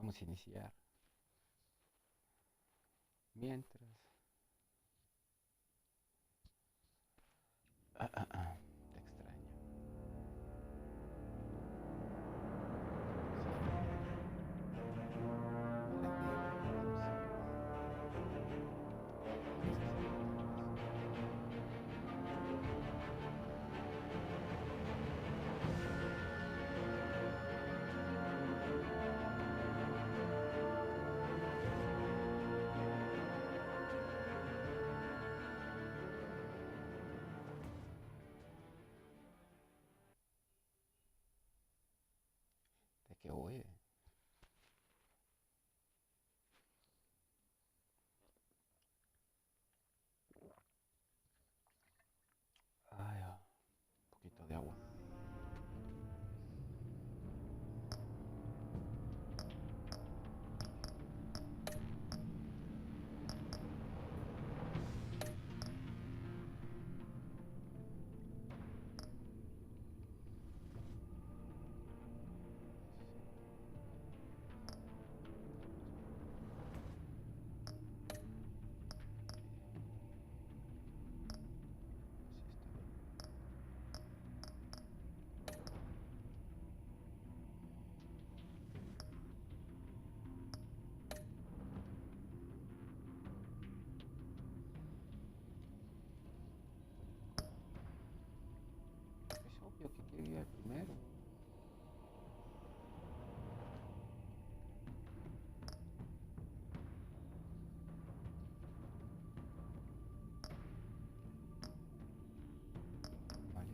Vamos a iniciar. Mientras... te extraño. ¿De qué huye? Ay, un poquito de agua. Es obvio que quería ir primero. Vale.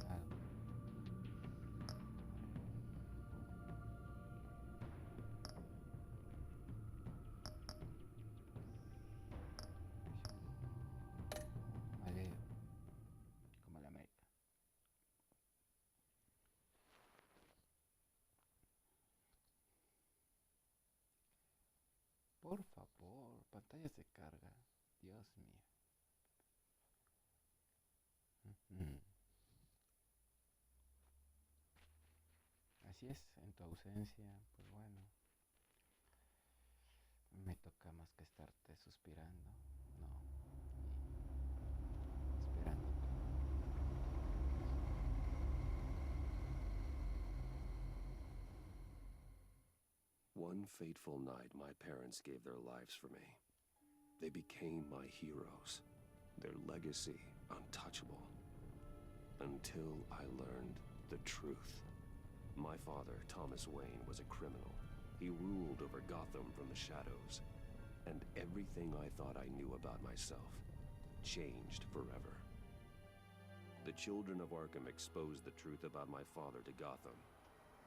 Morado. Vale. Como la América. Por favor, pantalla se carga. Dios mío. Ujú. Así es, en tu ausencia, pues bueno, me toca más que estarte suspirando, no, y esperando. One fateful night, my parents gave their lives for me. They became my heroes, their legacy untouchable. Until I learned the truth. My father, Thomas Wayne, was a criminal. He ruled over Gotham from the shadows. And everything I thought I knew about myself changed forever. The children of Arkham exposed the truth about my father to Gotham.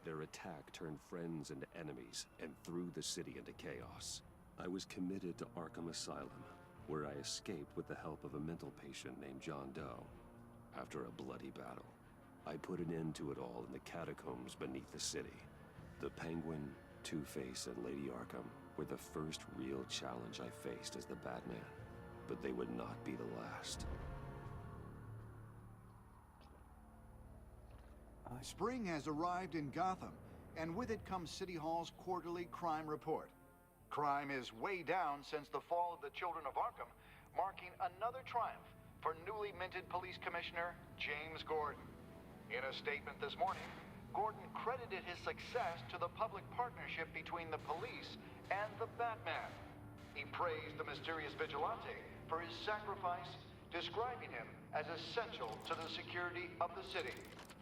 Their attack turned friends into enemies and threw the city into chaos. I was committed to Arkham Asylum, where I escaped with the help of a mental patient named John Doe. After a bloody battle, I put an end to it all in the catacombs beneath the city. The Penguin, Two-Face, and Lady Arkham were the first real challenge I faced as the Batman, but they would not be the last. Spring has arrived in Gotham, and with it comes City Hall's quarterly crime report. Crime is way down since the fall of the Children of Arkham, marking another triumph for newly minted Police Commissioner James Gordon. In a statement this morning, Gordon credited his success to the public partnership between the police and the Batman. He praised the mysterious vigilante for his sacrifice, describing him as essential to the security of the city.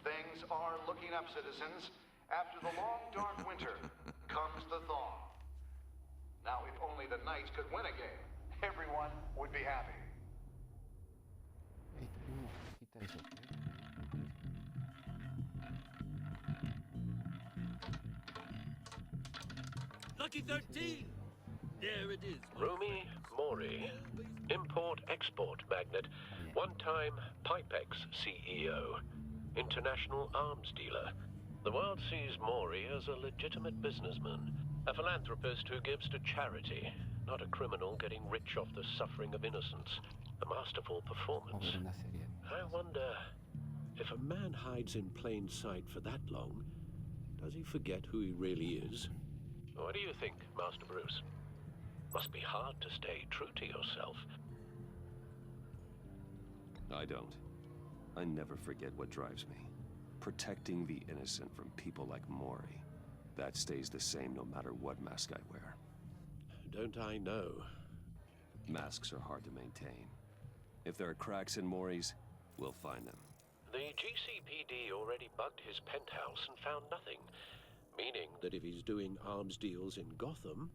Things are looking up, citizens. After the long, dark winter comes the thaw. Now, if only the Knights could win a game, everyone would be happy. Hey, tenemos cajita de sorpresa. Lucky 13! There it is. Rumi Mori, import-export magnate, one-time Pipex CEO, international arms dealer. The world sees Mori as a legitimate businessman, a philanthropist who gives to charity, not a criminal getting rich off the suffering of innocence. A masterful performance. Una serie. I wonder, if a man hides in plain sight for that long, Does he forget who he really is? What do you think, Master Bruce? Must be hard to stay true to yourself. I don't. I never forget what drives me. Protecting the innocent from people like Mori. That stays the same no matter what mask I wear. Don't I know? Masks are hard to maintain. If there are cracks in Mori's, we'll find them. The GCPD already bugged his penthouse and found nothing. Meaning that if he's doing arms deals in Gotham...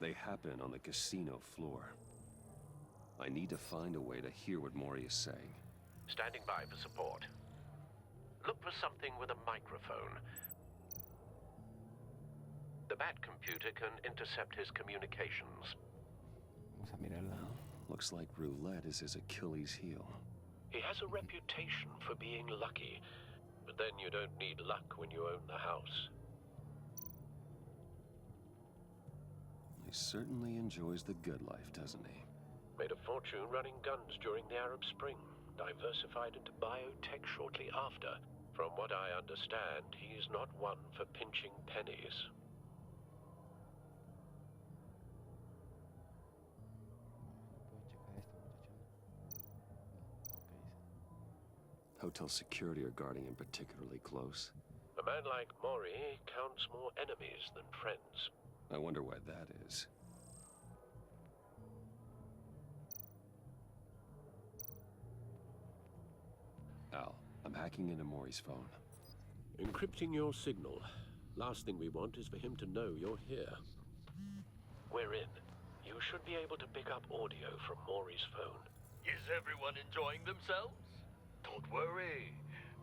They happen on the casino floor. I need to find a way to hear what Mori is saying. Standing by for support. Look for something with a microphone. The Bat computer can intercept his communications. Vamos a mirarla. Looks like roulette is his Achilles heel. He has a reputation for being lucky, but then you don't need luck when you own the house. He certainly enjoys the good life, doesn't he? Made a fortune running guns during the Arab Spring. Diversified into biotech shortly after. From what I understand, he's not one for pinching pennies. ¿Puedo checar esto, muchacho? Ok. Hotel security are guarding him particularly close. A man like Mori counts more enemies than friends. I wonder why that is. Al, I'm hacking into Mori's phone. Encrypting your signal. Last thing we want is for him to know you're here. We're in. You should be able to pick up audio from Mori's phone. Is everyone enjoying themselves? Don't worry.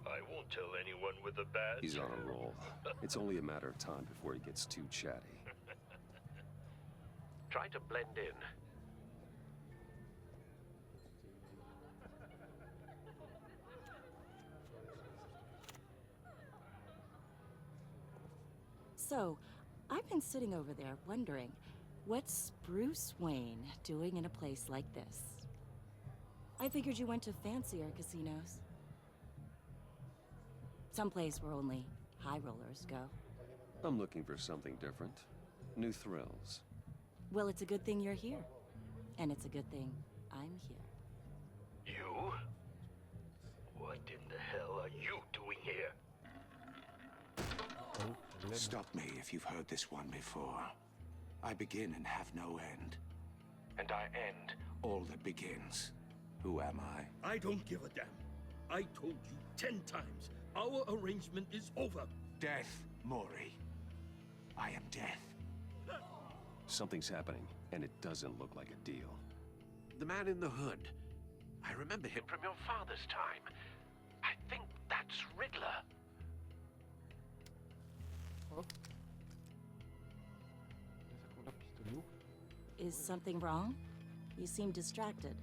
I won't tell anyone with a badge. He's on a roll. It's only a matter of time before he gets too chatty. Try to blend in. So, I've been sitting over there wondering, what's Bruce Wayne doing in a place like this? I figured you went to fancier casinos. Someplace where only high rollers go. I'm looking for something different. New thrills. Well, it's a good thing you're here. And it's a good thing I'm here. You? What in the hell are you doing here? Stop me if you've heard this one before. I begin and have no end. And I end all that begins. Who am I? I don't give a damn. I told you 10 times. Our arrangement is over. Death, Mori. I am death. Something's happening, and it doesn't look like a deal. The man in the hood. I remember him from your father's time. I think that's Riddler. Oh. Le sacó una pistoluca. Is something wrong? You seem distracted.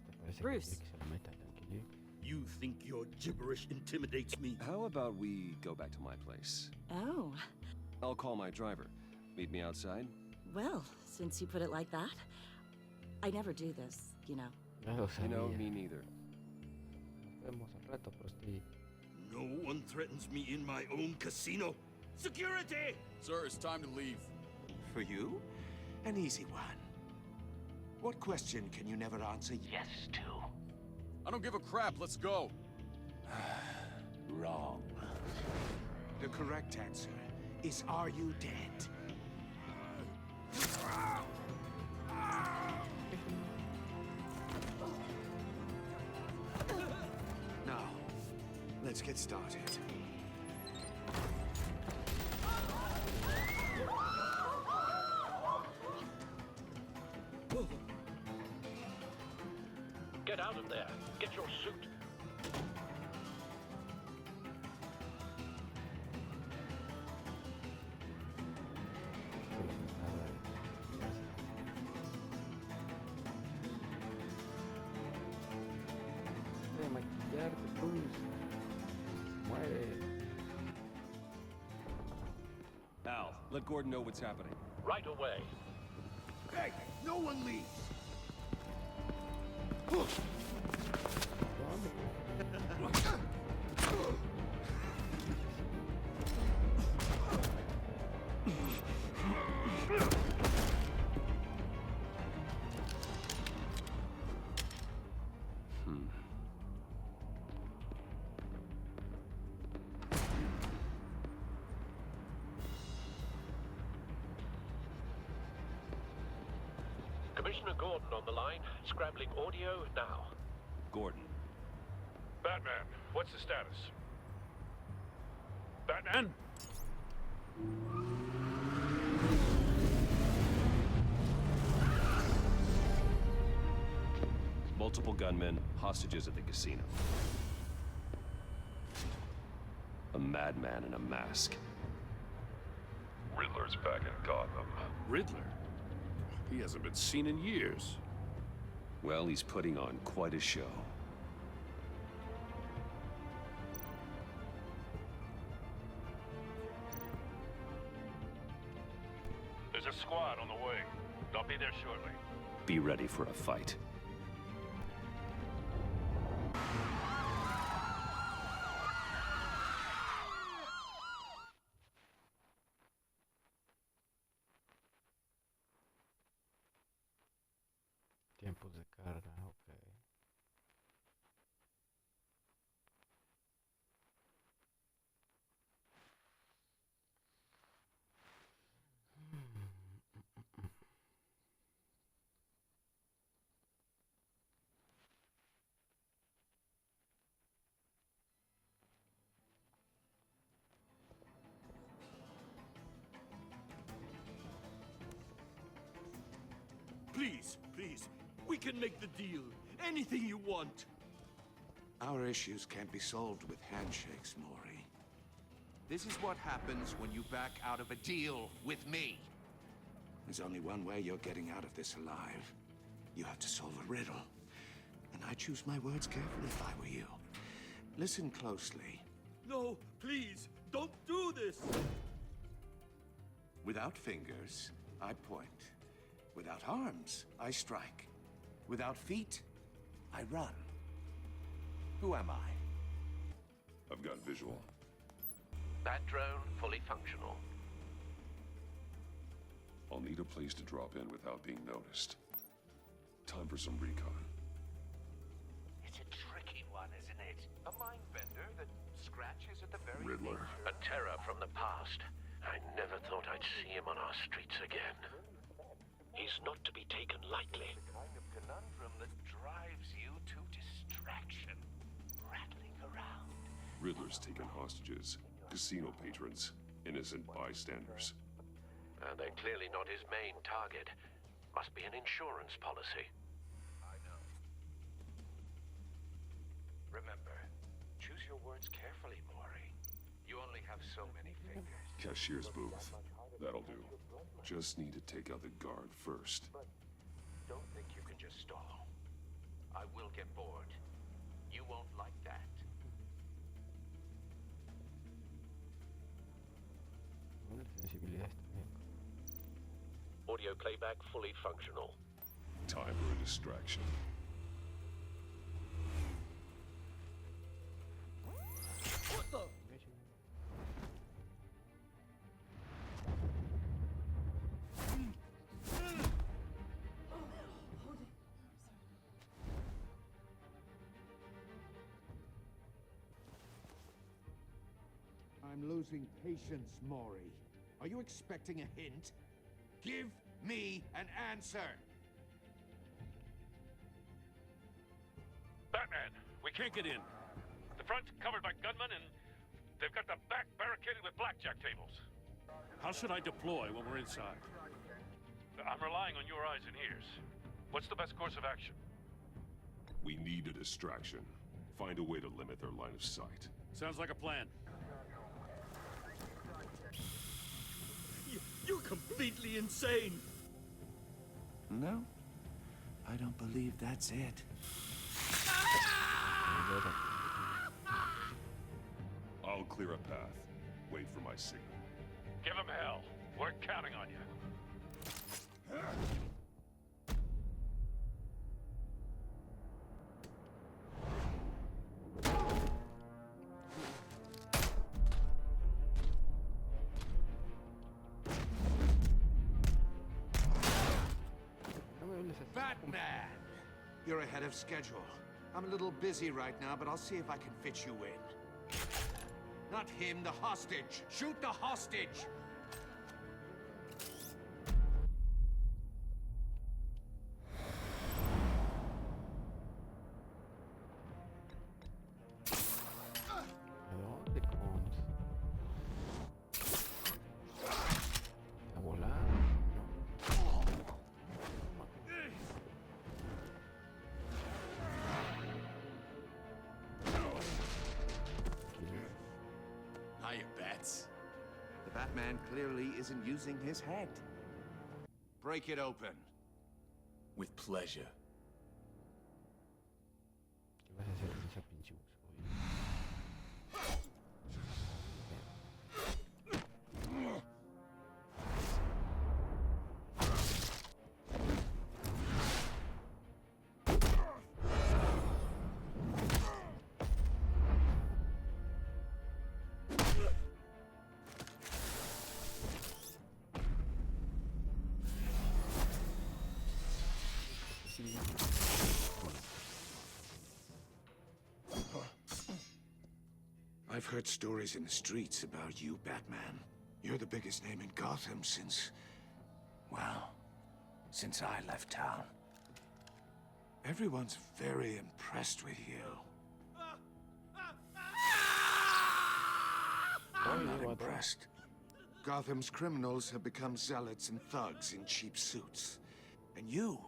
Este parece Bruce. que quiere que se lo meta, tranquilo. You think your gibberish intimidates me? How about we go back to my place? Oh, I'll call my driver. Meet me outside? well, since you put it like that, I never do this, you know. Ya lo You know, sabía. me neither. Nos vemos al rato, pero estoy... No one threatens me in my own casino. Security! Sir, it's time to leave. For you? An easy one. What question can you never answer Yes, to. I don't give a crap. Let's go. wrong? The correct answer is, are you dead? Now, let's get started. Get out of there. Get your suit. De maquillarte, Bruce. Muere. Al, let Gordon know what's happening. Right away. Hey, no one leaves! Commissioner Gordon on the line, scrabbling audio now. Gordon. Batman, what's the status? Batman? Multiple gunmen, hostages at the casino. A madman in a mask. Riddler's back in Gotham. Riddler? He hasn't been seen in years. Well, he's putting on quite a show. There's a squad on the way. They'll be there shortly. Be ready for a fight. Tiempos de carga, ok. Please, please, we can make the deal. Anything you want. Our issues can't be solved with handshakes, Mori. This is what happens when you back out of a deal with me. There's only one way you're getting out of this alive. You have to solve a riddle. And I choose my words carefully if I were you. Listen closely. No, please, don't do this. Without fingers, I point. Without arms, I strike. Without feet, I run. Who am I? I've got visual. Bat drone fully functional. I'll need a place to drop in without being noticed. Time for some recon. It's a tricky one, isn't it? A mind bender that scratches at the very Riddler. A terror from the past. I never thought I'd see him on our streets again. He's not to be taken lightly. The kind of conundrum that drives you to distraction. Rattling around. Riddler's taken hostages. Casino patrons. Innocent bystanders. And they're clearly not his main target. Must be an insurance policy. I know. Remember, choose your words carefully, Mori. You only have so many fingers. Cashier's booth. That'll do. Just need to take out the guard first. But don't think you can just stall. I will get bored. You won't like that. Una sensibilidad está bien. Audio playback fully functional. Time for a distraction. What the? I'm losing patience, Mori. Are you expecting a hint? Give me an answer! Batman! We can't get in. The front's covered by gunmen and they've got the back barricaded with blackjack tables. How should I deploy when we're inside? I'm relying on your eyes and ears. What's the best course of action? We need a distraction. Find a way to limit their line of sight. Sounds like a plan. You're completely insane. No, I don't believe that's it. I'll clear a path. Wait for my signal. Give him hell. We're counting on you. Batman! You're ahead of schedule. I'm a little busy right now, but I'll see if I can fit you in. Not him, the hostage! Shoot the hostage! Batman clearly isn't using his head. Break it open. With pleasure. ¿Qué vas a hacer con esa pinche voz? I've heard stories in the streets about you, Batman. You're the biggest name in Gotham since... well, since I left town. Everyone's very impressed with you. I'm not impressed. Gotham's criminals have become zealots and thugs in cheap suits. And you,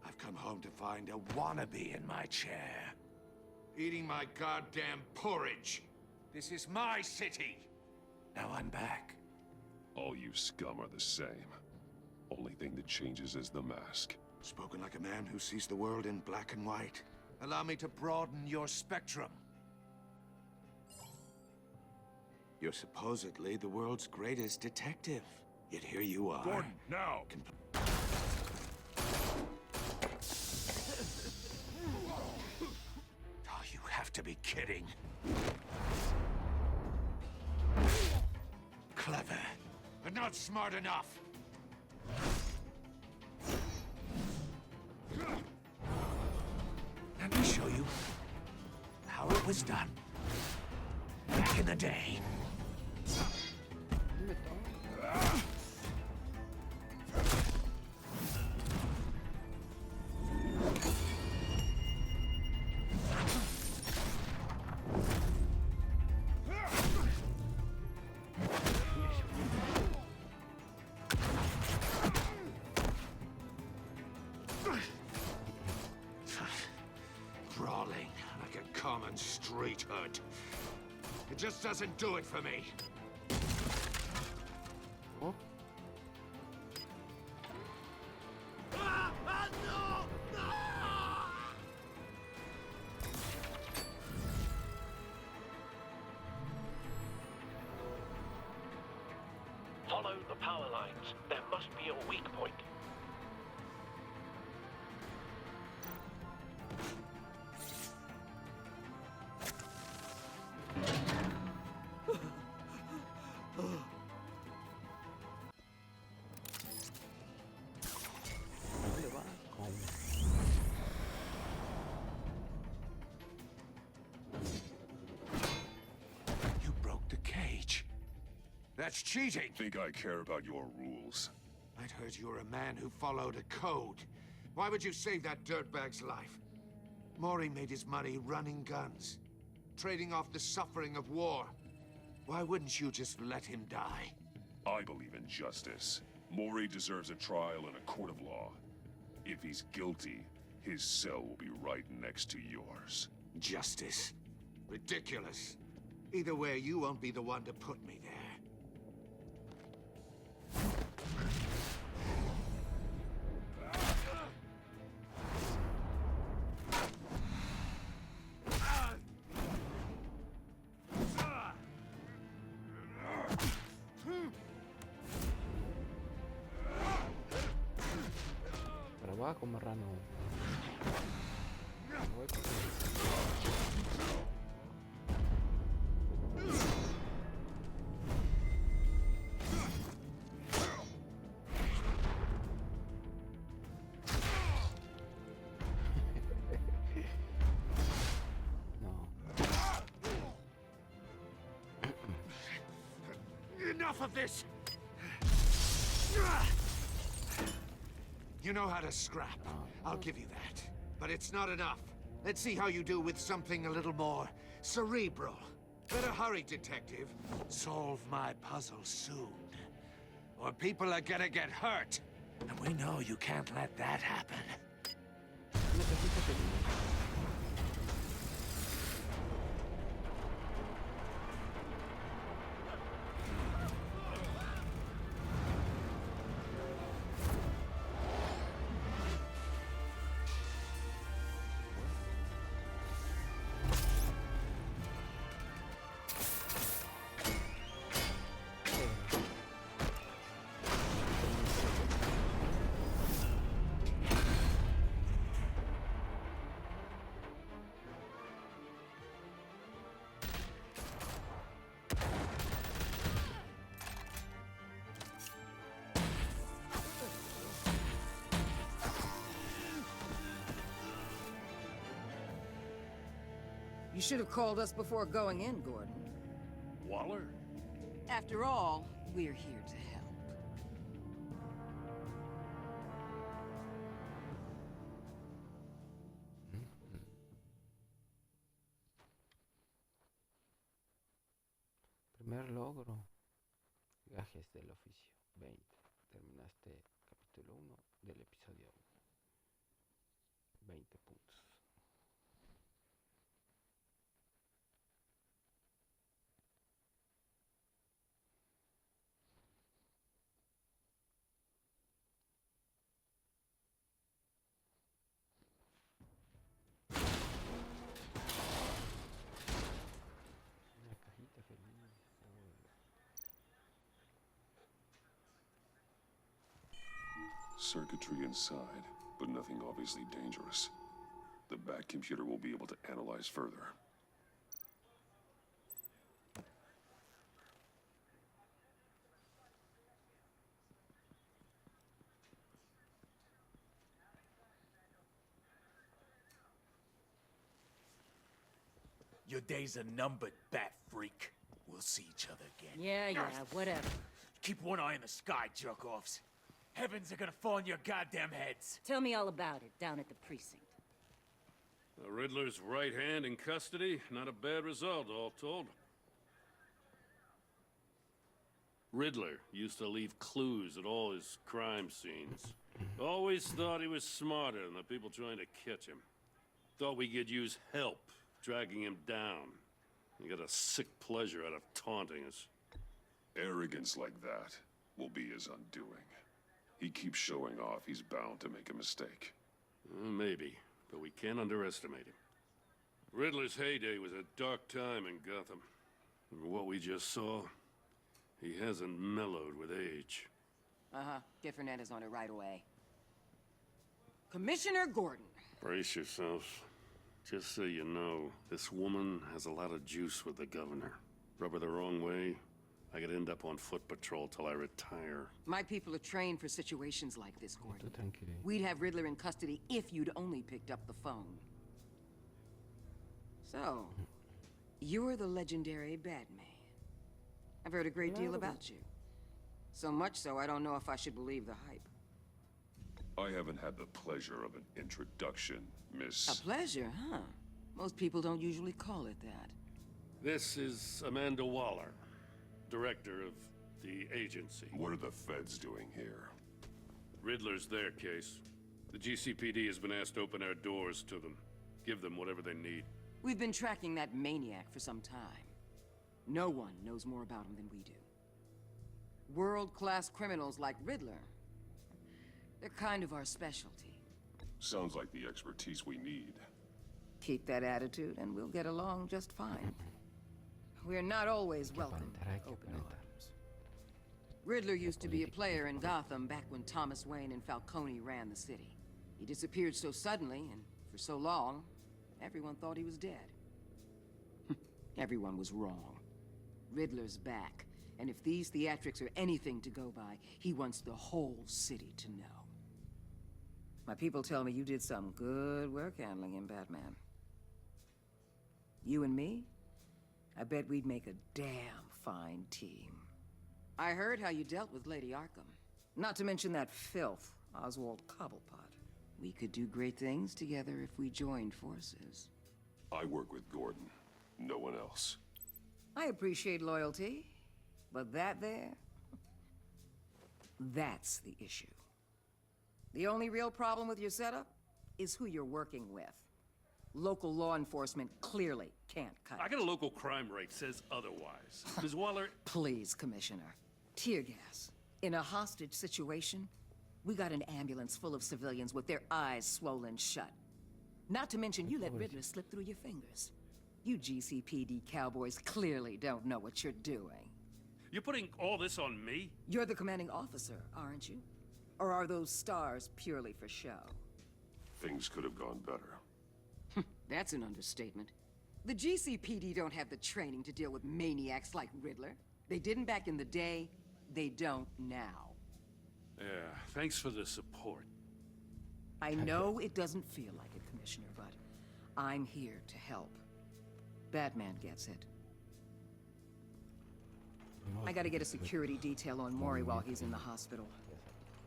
I've come home to find a wannabe in my chair. Eating my goddamn porridge. This is my city. Now I'm back. All you scum are the same. Only thing that changes is the mask. Spoken like a man who sees the world in black and white. Allow me to broaden your spectrum. You're supposedly the world's greatest detective. Yet here you are. Gordon, now! Oh, you have to be kidding. Clever, but not smart enough. Let me show you how it was done back in the day. Brawling like a common street hood. It just doesn't do it for me. Oh. Follow the power lines. There must be a weak point. ¿Dónde va? ¿Cómo? You broke the cage. That's cheating. Think I care about your rules? I'd heard you were a man who followed a code. Why would you save that dirtbag's life? Mori made his money running guns, trading off the suffering of war. Why wouldn't you just let him die? I believe in justice. Mori deserves a trial in a court of law. If he's guilty, his cell will be right next to yours. Justice. Ridiculous. Either way, you won't be the one to put me there. Para abajo, marrano. Voy por ahí. Enough of this! You know how to scrap. I'll give you that. But it's not enough. Let's see how you do with something a little more cerebral. Better hurry, detective. Solve my puzzle soon. Or people are gonna get hurt. And we know you can't let that happen. You should have called us before going in, Gordon. Waller? After all, we're here to help. Primer logro. Gajes del oficio. 20. Terminaste capítulo 1 del episodio 1. 20 puntos. Una cajita feliz. Circuitry inside, but nothing obviously dangerous. The Bat computer will be able to analyze further. Your days are numbered, Bat Freak. We'll see each other again. Yeah, whatever. Keep one eye in the sky, jerk-offs. Heavens are gonna fall on your goddamn heads. Tell me all about it down at the precinct. The Riddler's right hand in custody. Not a bad result, all told. Riddler used to leave clues at all his crime scenes. Always thought he was smarter than the people trying to catch him. Thought we could use help dragging him down. He got a sick pleasure out of taunting us. Arrogance like that will be his undoing. He keeps showing off, he's bound to make a mistake. Maybe, but we can't underestimate him. Riddler's heyday was a dark time in Gotham. And what we just saw, he hasn't mellowed with age. Uh-huh. Get Fernandez on it right away. Commissioner Gordon. Brace yourselves. Just so you know, this woman has a lot of juice with the governor. Rub her the wrong way, I could end up on foot patrol till I retire. My people are trained for situations like this, Gordon. Tranquilo. We'd have Riddler in custody if you'd only picked up the phone. So, you're the legendary Batman. I've heard a great deal about you. So much so, I don't know if I should believe the hype. I haven't had the pleasure of an introduction, Miss... A pleasure, huh? Most people don't usually call it that. This is Amanda Waller, director of the agency. What are the feds doing here? Riddler's their case. The GCPD has been asked to open our doors to them. Give them whatever they need. We've been tracking that maniac for some time. No one knows more about him than we do. World-class criminals like Riddler. They're kind of our specialty. Sounds like the expertise we need. Keep that attitude and we'll get along just fine. We're not always welcome with open arms. Riddler used to be a player in Gotham back when Thomas Wayne and Falcone ran the city. He disappeared so suddenly and for so long, everyone thought he was dead. Everyone was wrong. Riddler's back, and if these theatrics are anything to go by, he wants the whole city to know. My people tell me you did some good work handling him, Batman. You and me? I bet we'd make a damn fine team. I heard how you dealt with Lady Arkham. Not to mention that filth, Oswald Cobblepot. We could do great things together if we joined forces. I work with Gordon. No one else. I appreciate loyalty, but that there... that's the issue. The only real problem with your setup is who you're working with. Local law enforcement clearly can't cut I it. got a local crime rate says otherwise. Ms. Waller... Please, Commissioner. Tear gas. In a hostage situation, we got an ambulance full of civilians with their eyes swollen shut. Not to mention you let Riddler slip through your fingers. You GCPD cowboys clearly don't know what you're doing. You're putting all this on me? You're the commanding officer, aren't you? Or are those stars purely for show? Things could have gone better. That's an understatement. The GCPD don't have the training to deal with maniacs like Riddler. They didn't back in the day, they don't now. Yeah, thanks for the support. I know it doesn't feel like it, Commissioner, but I'm here to help. Batman gets it. I gotta get a security detail on Mori while he's in the hospital.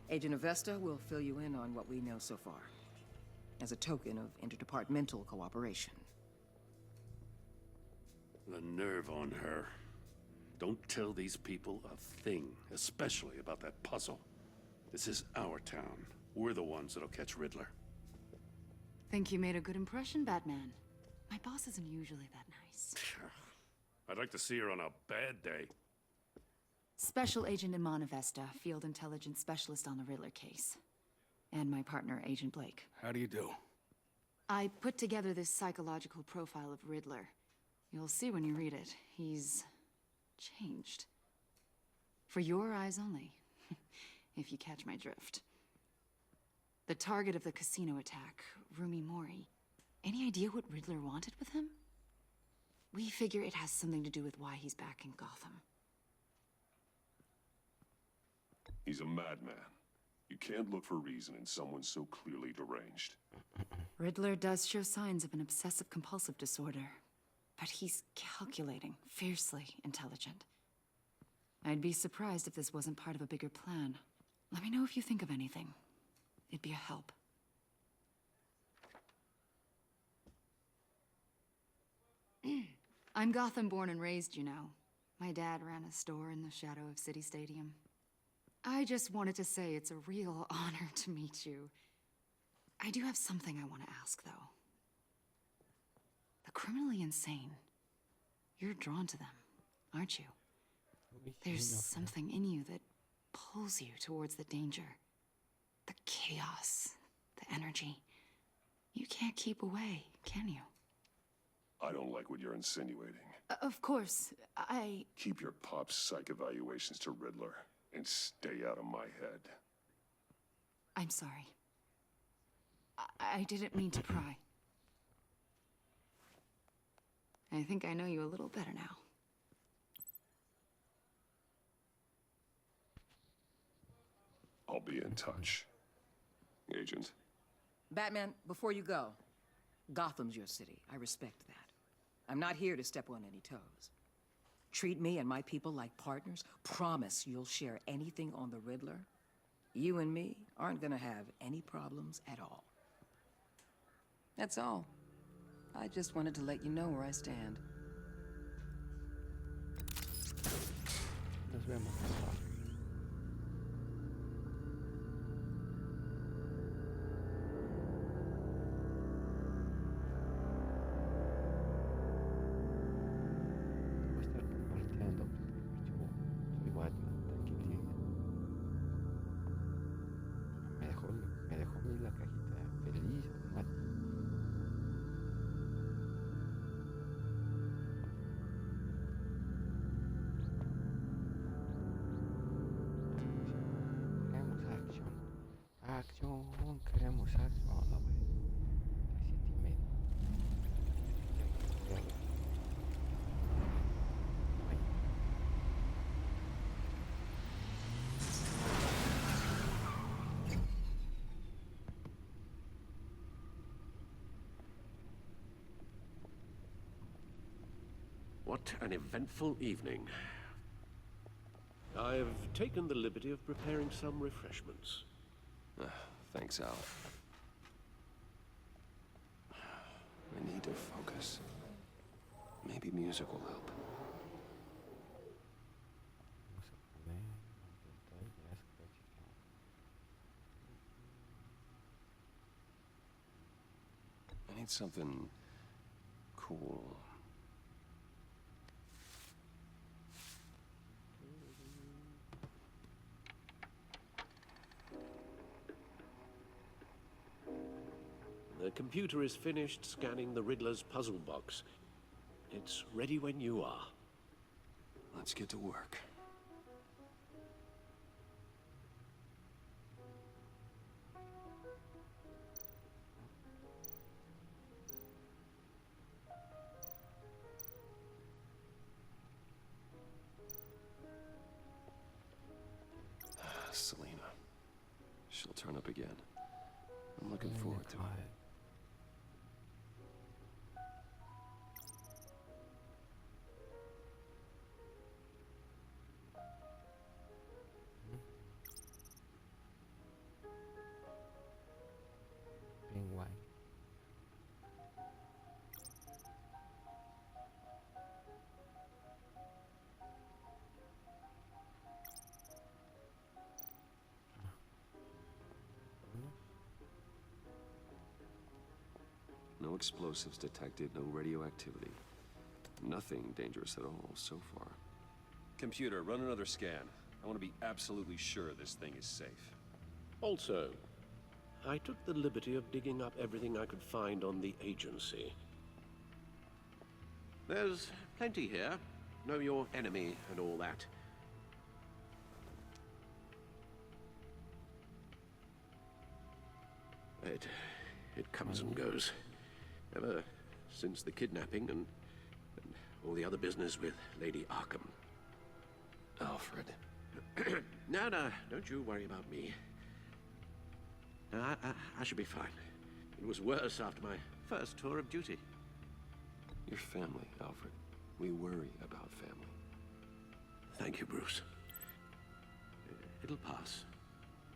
Agent Avesta will fill you in on what we know so far, as a token of interdepartmental cooperation. The nerve on her. Don't tell these people a thing, especially about that puzzle. This is our town. We're the ones that'll catch Riddler. Think you made a good impression, Batman? My boss isn't usually that nice. I'd like to see her on a bad day. Special Agent Iman Avesta, Field Intelligence Specialist on the Riddler case. And my partner, Agent Blake. How do you do? I put together this psychological profile of Riddler. You'll see when you read it. He's changed. For your eyes only, if you catch my drift. The target of the casino attack, Rumi Mori. Any idea what Riddler wanted with him? We figure it has something to do with why he's back in Gotham. He's a madman. You can't look for reason in someone so clearly deranged. Riddler does show signs of an obsessive-compulsive disorder, but he's calculating, fiercely intelligent. I'd be surprised if this wasn't part of a bigger plan. Let me know if you think of anything. It'd be a help. I'm Gotham born and raised, you know. My dad ran a store in the shadow of City Stadium. I just wanted to say it's a real honor to meet you. I do have something I want to ask, though. The criminally insane. You're drawn to them, aren't you? There's something in you that pulls you towards the danger. The chaos, the energy. You can't keep away, can you? I don't like what you're insinuating. Of course, Keep your pop psych evaluations to Riddler, and stay out of my head. I'm sorry. I didn't mean to pry. I think I know you a little better now. I'll be in touch. Agent. Batman, before you go, Gotham's your city. I respect that. I'm not here to step on any toes. Treat me and my people like partners. Promise you'll share anything on the Riddler. You and me aren't gonna have any problems at all. That's all. I just wanted to let you know where I stand. Nos vemos, papá. Voy a estar compartiendo archivo. Soy Batman, tranquilidad. Me dejó a mí la cajita feliz, Mati. Acción, queremos acción, no, güey. 7:30. Ay. What an eventful evening. I've taken the liberty of preparing some refreshments. Thanks, Al. I need to focus. Maybe music will help. Vamos a poner intentar ya scratch. I need something cool. The computer is finished scanning the Riddler's puzzle box. It's ready when you are. Let's get to work. Selena. She'll turn up again. I'm looking forward to it. No explosives detected, no radioactivity. Nothing dangerous at all so far. Computer, run another scan. I want to be absolutely sure this thing is safe. Also, I took the liberty of digging up everything I could find on the agency. There's plenty here. Know your enemy and all that. It comes and goes. Ever since the kidnapping and all the other business with Lady Arkham. Alfred. No, don't you worry about me. No, I should be fine. It was worse after my first tour of duty. Your family, Alfred. We worry about family. Thank you, Bruce. It'll pass.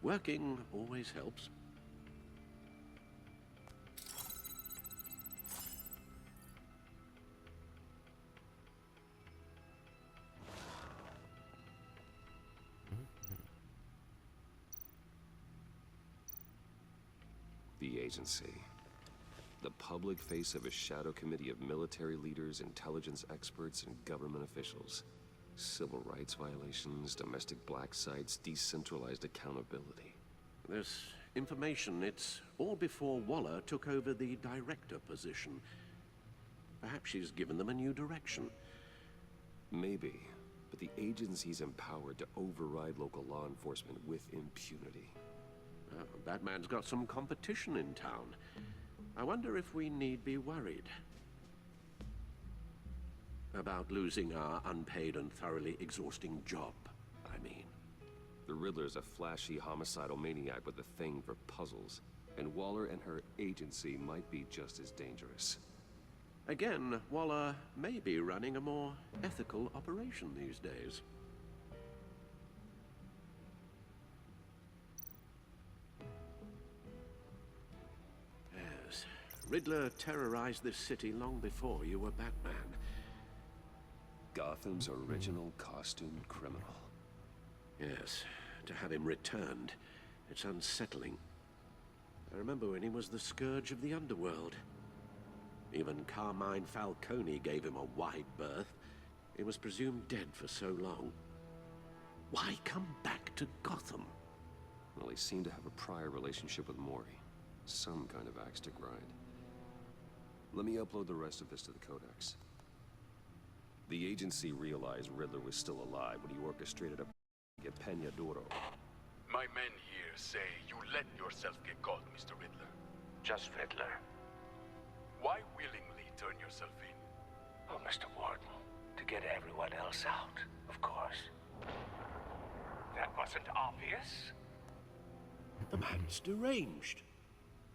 Working always helps. The agency. The public face of a shadow committee of military leaders, intelligence experts, and government officials. Civil rights violations, domestic black sites, decentralized accountability. This information, it's all before Waller took over the director position. Perhaps she's given them a new direction. Maybe, but the agency's empowered to override local law enforcement with impunity. Batman's got some competition in town. I wonder if we need be worried about losing our unpaid and thoroughly exhausting job, I mean. The Riddler's a flashy, homicidal maniac with a thing for puzzles, and Waller and her agency might be just as dangerous. Again, Waller may be running a more ethical operation these days. Yes, Riddler terrorized this city long before you were Batman. Gotham's original costumed criminal. Yes, to have him returned, it's unsettling. I remember when he was the scourge of the underworld. Even Carmine Falcone gave him a wide berth. He was presumed dead for so long. Why come back to Gotham? Well, he seemed to have a prior relationship with Mori. Some kind of axe to grind. Let me upload the rest of this to the Codex. The agency realized Riddler was still alive when he orchestrated a get Peña Duro. My men here say you let yourself get caught, Mr. Riddler. Just Riddler. Why willingly turn yourself in? Oh, Mr. Warden, to get everyone else out, of course. That wasn't obvious. The man's deranged.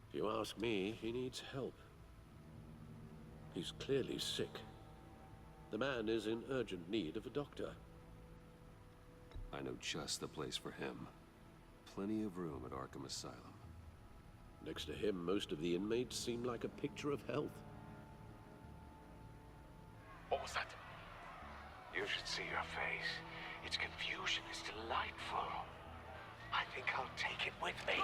If you ask me, he needs help. He's clearly sick. The man is in urgent need of a doctor. I know just the place for him. Plenty of room at Arkham Asylum. Next to him, most of the inmates seem like a picture of health. What was that? You should see your face. Its confusion is delightful. I think I'll take it with me.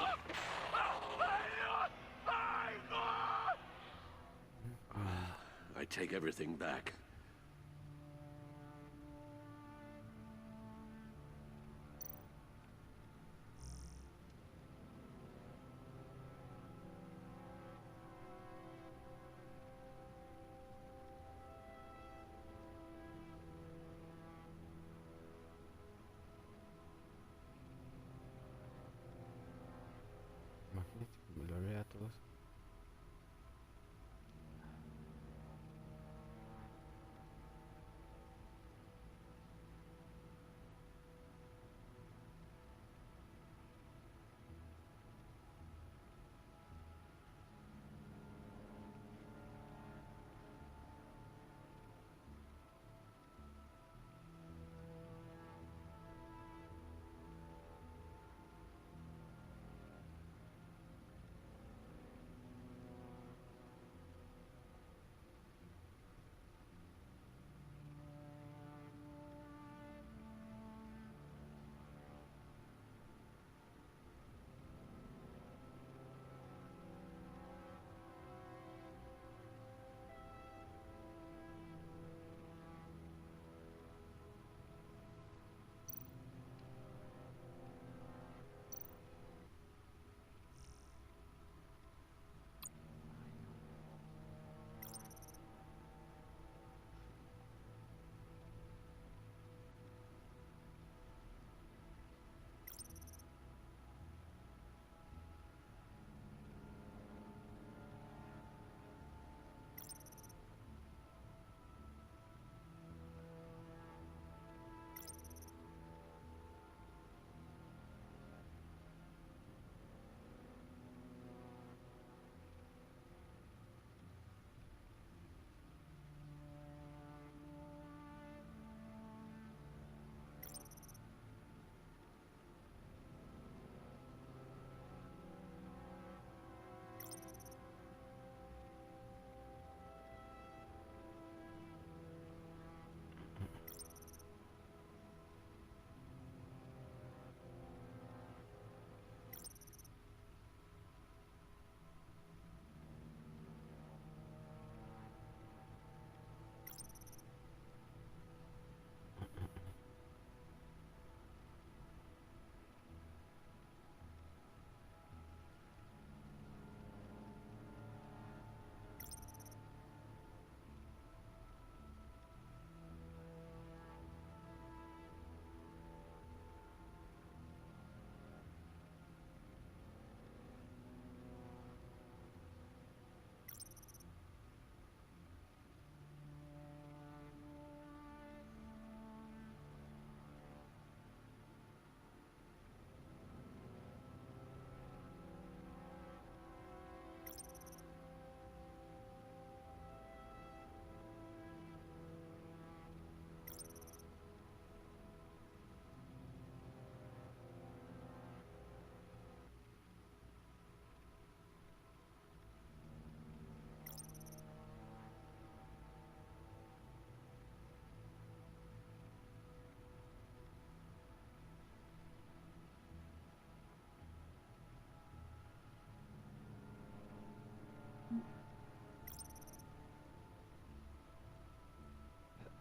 I take everything back. Imagínate volver a todos.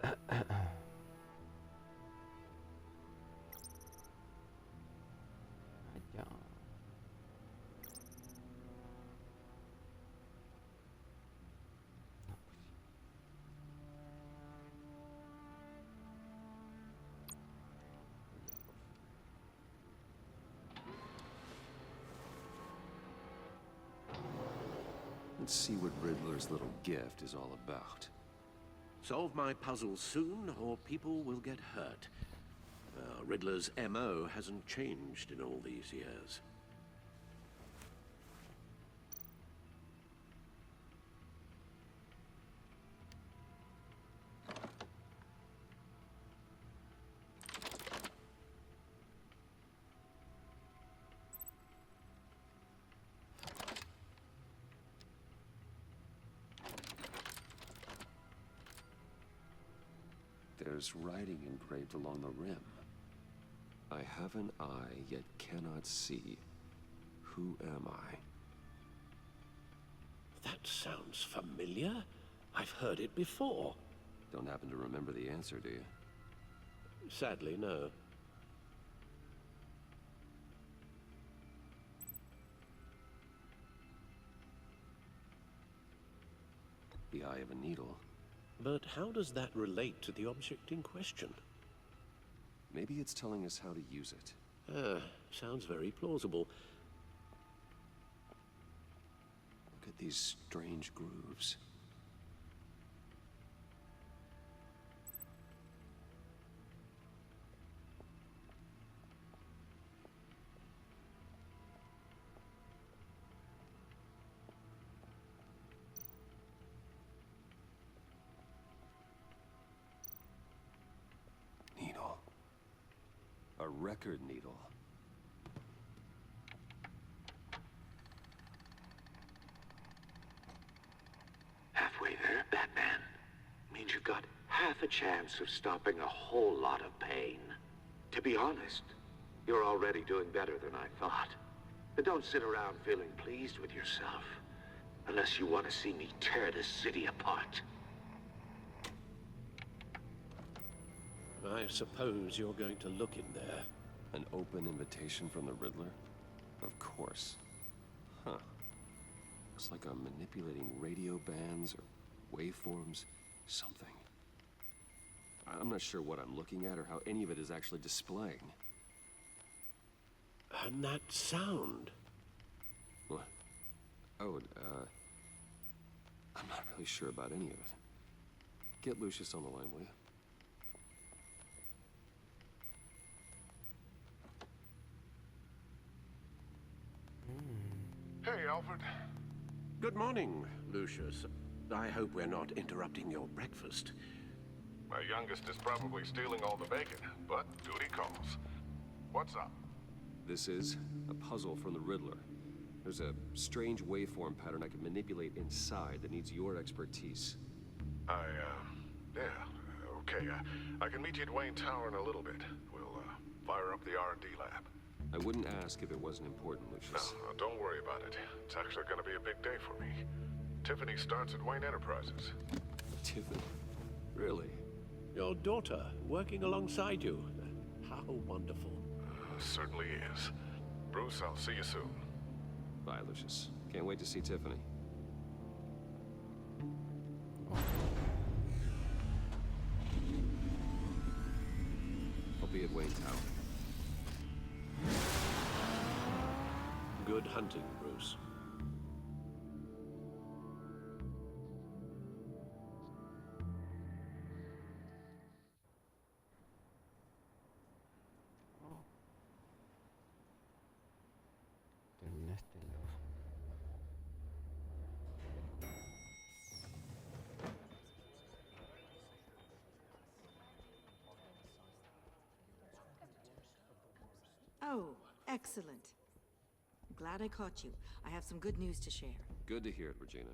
Allá. No, pues sí. Let's see what Riddler's little gift is all about. Solve my puzzle soon, or people will get hurt. Riddler's MO hasn't changed in all these years. There's writing engraved along the rim. I have an eye, yet cannot see. Who am I? That sounds familiar. I've heard it before. Don't happen to remember the answer, do you? Sadly, no. The eye of a needle. But how does that relate to the object in question? Maybe it's telling us how to use it. Sounds very plausible. Look at these strange grooves. Needle. A record needle. Halfway there, Batman. Means you've got half a chance of stopping a whole lot of pain. To be honest, you're already doing better than I thought. But don't sit around feeling pleased with yourself. Unless you want to see me tear this city apart. I suppose you're going to look in there. An open invitation from the Riddler? Of course. Huh. Looks like I'm manipulating radio bands or waveforms. Something. I'm not sure what I'm looking at or how any of it is actually displaying. And that sound? What? Oh, I'm not really sure about any of it. Get Lucius on the line, will you? Hey, Alfred. Good morning, Lucius. I hope we're not interrupting your breakfast. My youngest is probably stealing all the bacon, but duty calls. What's up? This is a puzzle from the Riddler. There's a strange waveform pattern I can manipulate inside that needs your expertise. Yeah, okay. I can meet you at Wayne Tower in a little bit. We'll, fire up the R&D lab. I wouldn't ask if it wasn't important, Lucius. No, don't worry about it. It's actually gonna be a big day for me. Tiffany starts at Wayne Enterprises. Tiffany? Really? Your daughter, working alongside you. How wonderful. Certainly is. Bruce, I'll see you soon. Bye, Lucius. Can't wait to see Tiffany. I'll be at Wayne Tower. Good hunting, Bruce. Terminaste la... Oh, excellent. Glad I caught you. I have some good news to share. Good to hear it, Regina.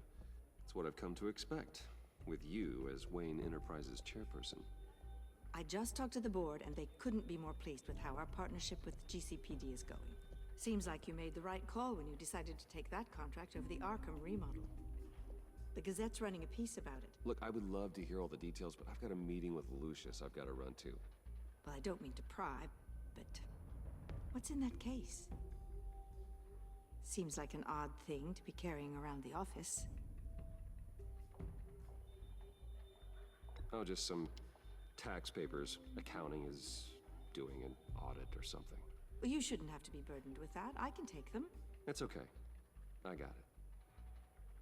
It's what I've come to expect, with you as Wayne Enterprises chairperson. I just talked to the board, and they couldn't be more pleased with how our partnership with GCPD is going. Seems like you made the right call when you decided to take that contract over the Arkham remodel. The Gazette's running a piece about it. Look, I would love to hear all the details, but I've got a meeting with Lucius I've got to run to. Well, I don't mean to pry, but what's in that case? Seems like an odd thing to be carrying around the office. Oh, just some tax papers. Accounting is doing an audit or something. Well, you shouldn't have to be burdened with that. I can take them. It's okay. I got it.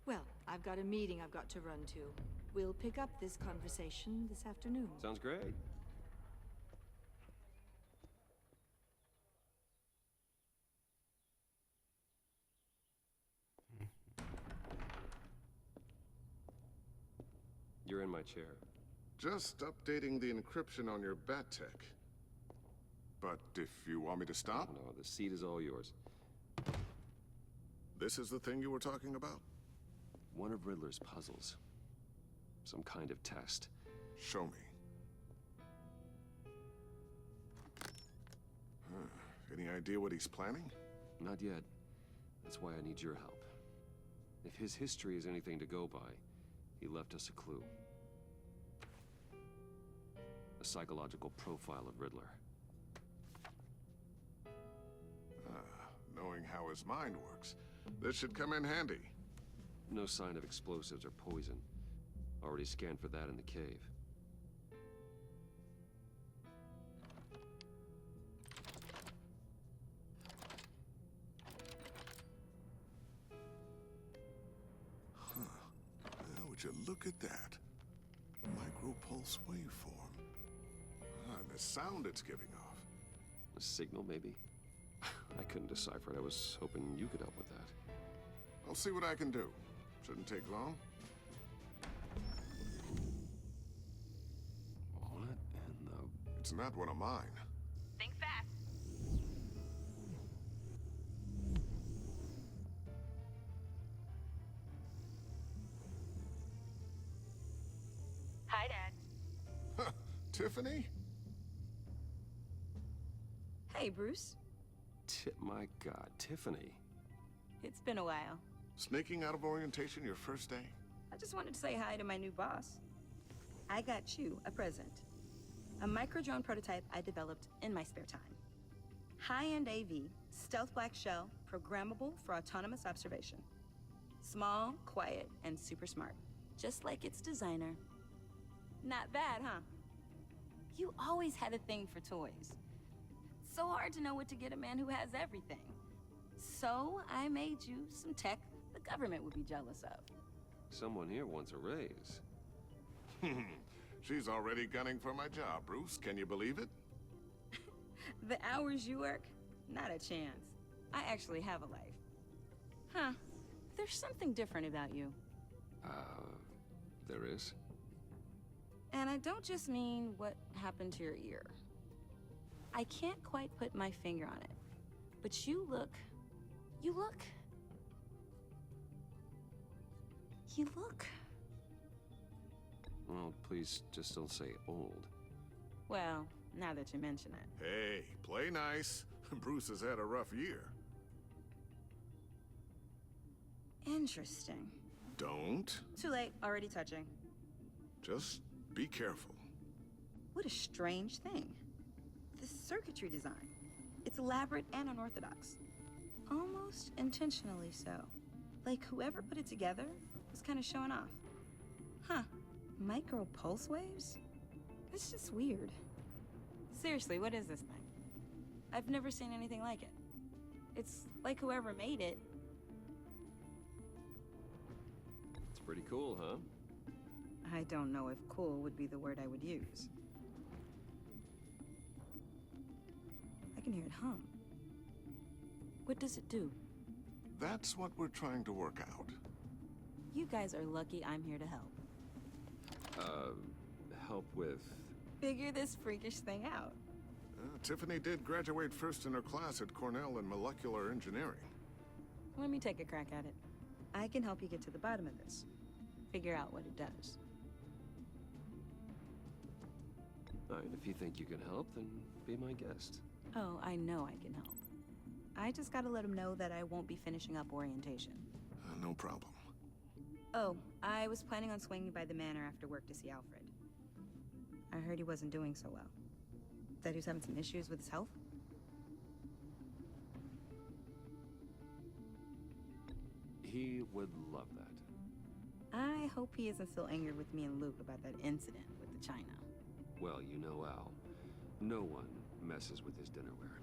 Well, I've got a meeting I've got to run to. We'll pick up this conversation this afternoon. Sounds great. You're in my chair. Just updating the encryption on your bat tech. But if you want me to stop? No, the seat is all yours. This is the thing you were talking about? One of Riddler's puzzles. Some kind of test. Show me. Any idea what he's planning? Not yet. That's why I need your help. If his history is anything to go by, he left us a clue. A psychological profile of Riddler. Knowing how his mind works, this should come in handy. No sign of explosives or poison. Already scanned for that in the cave. Well, would you look at that? Micropulse waveform. And the sound it's giving off. A signal, maybe? I couldn't decipher it. I was hoping you could help with that. I'll see what I can do. Shouldn't take long. What in the... It's not one of mine. Think fast. Hi, Dad. Tiffany? Hey, Bruce. My God, Tiffany. It's been a while. Sneaking out of orientation your first day? I just wanted to say hi to my new boss. I got you a present. A micro-drone prototype I developed in my spare time. High-end AV, stealth black shell, programmable for autonomous observation. Small, quiet, and super smart. Just like its designer. Not bad, huh? You always had a thing for toys. So hard to know what to get a man who has everything. So I made you some tech the government would be jealous of. Someone here wants a raise. She's already gunning for my job, Bruce. Can you believe it? The hours you work? Not a chance. I actually have a life. Huh. There's something different about you. There is? And I don't just mean what happened to your ear. I can't quite put my finger on it. But you look... Well, please just don't say old. Well, now that you mention it. Hey, play nice. Bruce has had a rough year. Interesting. Don't. Too late, already touching. Just be careful. What a strange thing. The circuitry design. It's elaborate and unorthodox. Almost intentionally so. Like whoever put it together was kind of showing off. Huh. Micro pulse waves? That's just weird. Seriously, what is this thing? I've never seen anything like it. It's like whoever made it. It's pretty cool, huh? I don't know if cool would be the word I would use. I can hear it hum. What does it do? That's what we're trying to work out. You guys are lucky I'm here to help. Help with... Figure this freakish thing out. Tiffany did graduate first in her class at Cornell in molecular engineering. Let me take a crack at it. I can help you get to the bottom of this. Figure out what it does. All right, if you think you can help, then be my guest. Oh, I know I can help. I just gotta let him know that I won't be finishing up orientation. No problem. Oh, I was planning on swinging by the manor after work to see Alfred. I heard he wasn't doing so well. That he was having some issues with his health? He would love that. I hope he isn't still angry with me and Luke about that incident with the china. Well, you know Al. No one messes with his dinnerware.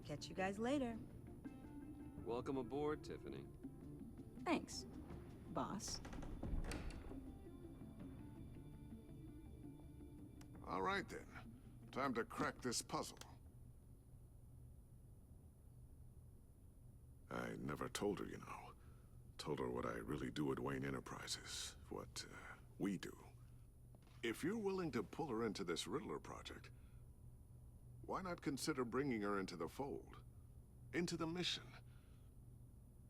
Catch you guys later. Welcome aboard, Tiffany. Thanks, boss. All right, then. Time to crack this puzzle. I never told her, you know. Told her what I really do at Wayne Enterprises. What, we do. If you're willing to pull her into this Riddler project, why not consider bringing her into the fold? Into the mission?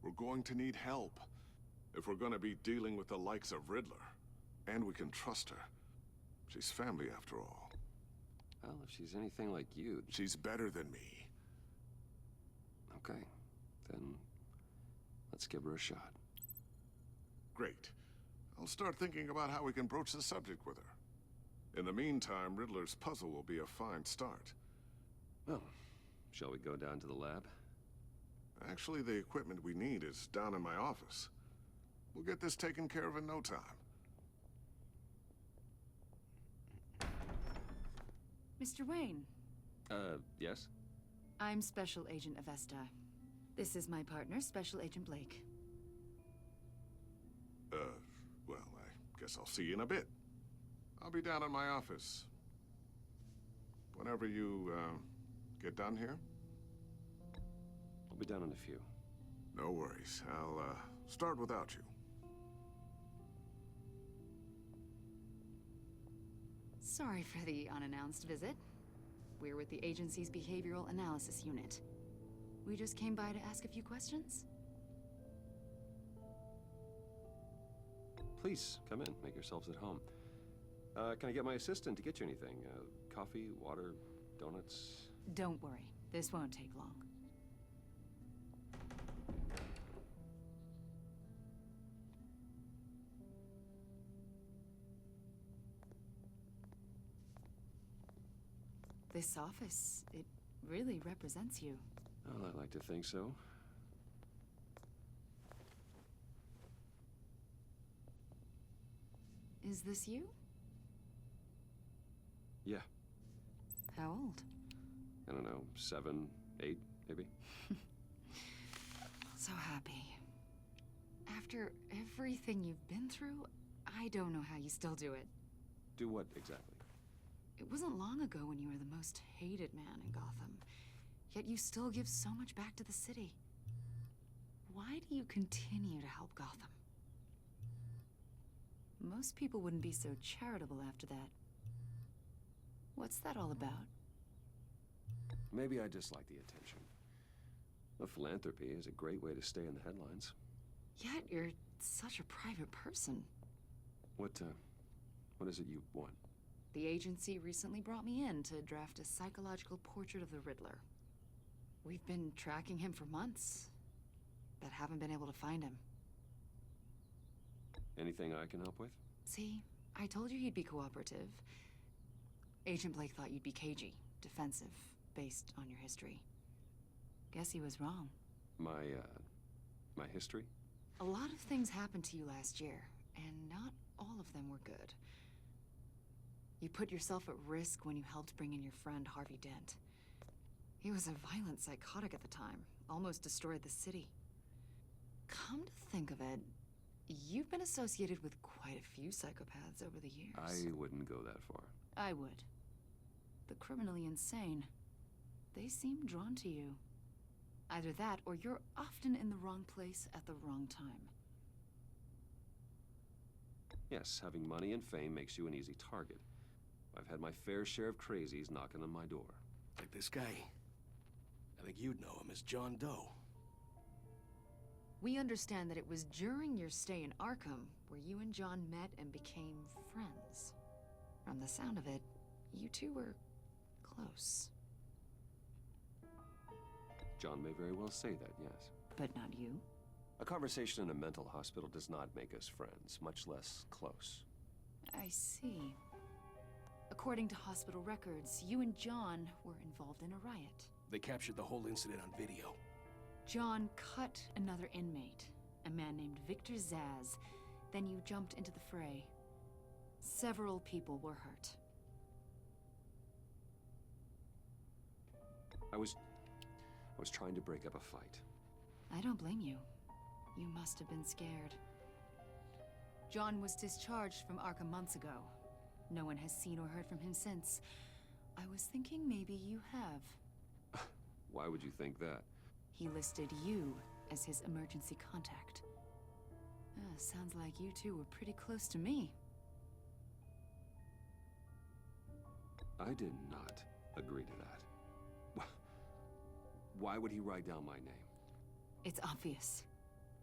We're going to need help if we're gonna be dealing with the likes of Riddler. And we can trust her. She's family, after all. Well, if she's anything like you... She's better than me. Okay. Then... let's give her a shot. Great. I'll start thinking about how we can broach the subject with her. In the meantime, Riddler's puzzle will be a fine start. Well, shall we go down to the lab? Actually, the equipment we need is down in my office. We'll get this taken care of in no time. Mr. Wayne. Yes? I'm Special Agent Avesta. This is my partner, Special Agent Blake. Well, I guess I'll see you in a bit. I'll be down in my office. Whenever you, get done here? I'll be down in a few. No worries. I'll, start without you. Sorry for the unannounced visit. We're with the agency's Behavioral Analysis Unit. We just came by to ask a few questions. Please, come in. Make yourselves at home. Can I get my assistant to get you anything? Coffee, water, donuts? Don't worry. This won't take long. This office, it really represents you. Well, I like to think so. Is this you? Yeah. How old? I don't know, 7, 8, maybe? So happy. After everything you've been through, I don't know how you still do it. Do what, exactly? It wasn't long ago when you were the most hated man in Gotham, yet you still give so much back to the city. Why do you continue to help Gotham? Most people wouldn't be so charitable after that. What's that all about? Maybe I just like the attention. The philanthropy is a great way to stay in the headlines. Yet you're such a private person. What is it you want? The agency recently brought me in to draft a psychological portrait of the Riddler. We've been tracking him for months, but haven't been able to find him. Anything I can help with? See, I told you he'd be cooperative. Agent Blake thought you'd be cagey, defensive, based on your history. Guess he was wrong. My history? A lot of things happened to you last year, and not all of them were good. You put yourself at risk when you helped bring in your friend Harvey Dent. He was a violent psychotic at the time, almost destroyed the city. Come to think of it, you've been associated with quite a few psychopaths over the years. I wouldn't go that far. I would. The criminally insane. They seem drawn to you. Either that, or you're often in the wrong place at the wrong time. Yes, having money and fame makes you an easy target. I've had my fair share of crazies knocking on my door. Like this guy. I think you'd know him as John Doe. We understand that it was during your stay in Arkham where you and John met and became friends. From the sound of it, you two were close. John may very well say that, yes. But not you? A conversation in a mental hospital does not make us friends, much less close. I see. According to hospital records, you and John were involved in a riot. They captured the whole incident on video. John cut another inmate, a man named Victor Zsasz. Then you jumped into the fray. Several people were hurt. I was trying to break up a fight. I don't blame you. You must have been scared. John was discharged from Arkham months ago. No one has seen or heard from him since. I was thinking maybe you have. Why would you think that? He listed you as his emergency contact. Sounds like you two were pretty close to me. I did not agree to that. Why would he write down my name? It's obvious.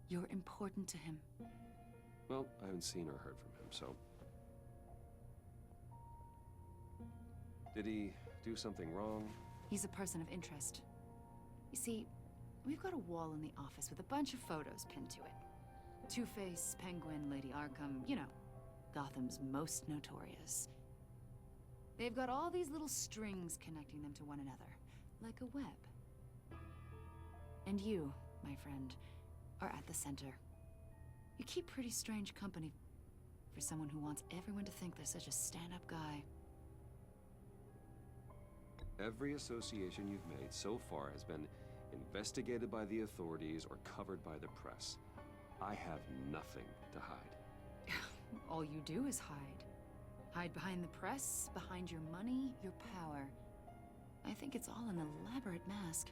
You're important to him. Well, I haven't seen or heard from him, so... Did he do something wrong? He's a person of interest. You see, we've got a wall in the office with a bunch of photos pinned to it. Two-Face, Penguin, Lady Arkham, you know, Gotham's most notorious. They've got all these little strings connecting them to one another, like a web. And you, my friend, are at the center. You keep pretty strange company for someone who wants everyone to think they're such a stand-up guy. Every association you've made so far has been investigated by the authorities or covered by the press. I have nothing to hide. All you do is hide. Hide behind the press, behind your money, your power. I think it's all an elaborate mask.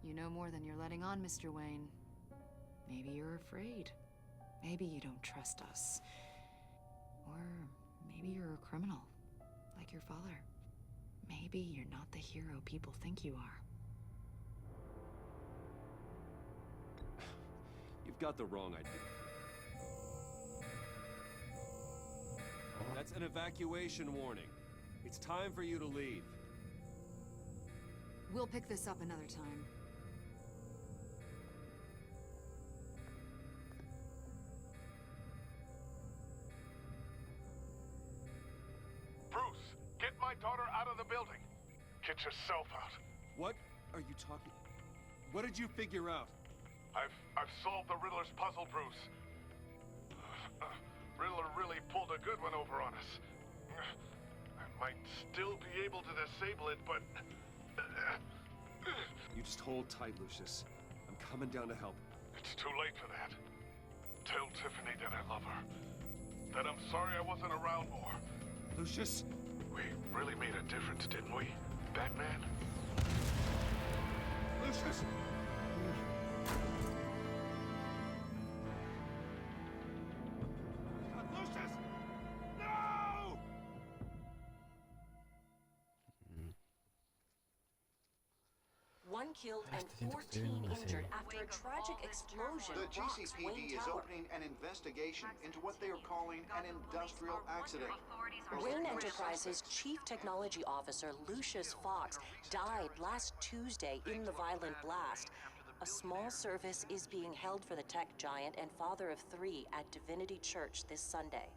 You know more than you're letting on, Mr. Wayne. Maybe you're afraid. Maybe you don't trust us. Or maybe you're a criminal, like your father. Maybe you're not the hero people think you are. You've got the wrong idea. That's an evacuation warning. It's time for you to leave. We'll pick this up another time. Bruce, get my daughter out of the building. Get yourself out. What are you talking? What did you figure out? I've solved the Riddler's puzzle, Bruce. Riddler really pulled a good one over on us. I might still be able to disable it, but... You just hold tight, Lucius. I'm coming down to help. It's too late for that. Tell Tiffany that I love her. That I'm sorry I wasn't around more. Lucius? We really made a difference, didn't we, Batman? Lucius! Lucius! No! One killed and 14 injured after a tragic explosion The rocks GCPD Wayne is Tower. opening an investigation into what they are calling an industrial accident. Wayne Enterprises' Chief Technology Officer, Lucius Fox, died last Tuesday in the violent blast. A small service is being held for the tech giant and father of 3 at Divinity Church this Sunday.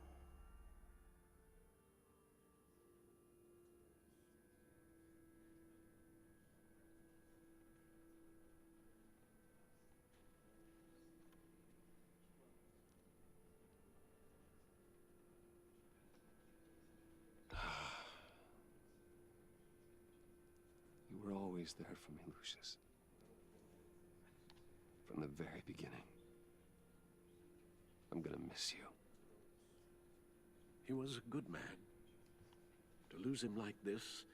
You were always there for me, Lucius. From the very beginning. I'm gonna miss you. He was a good man. To lose him like this,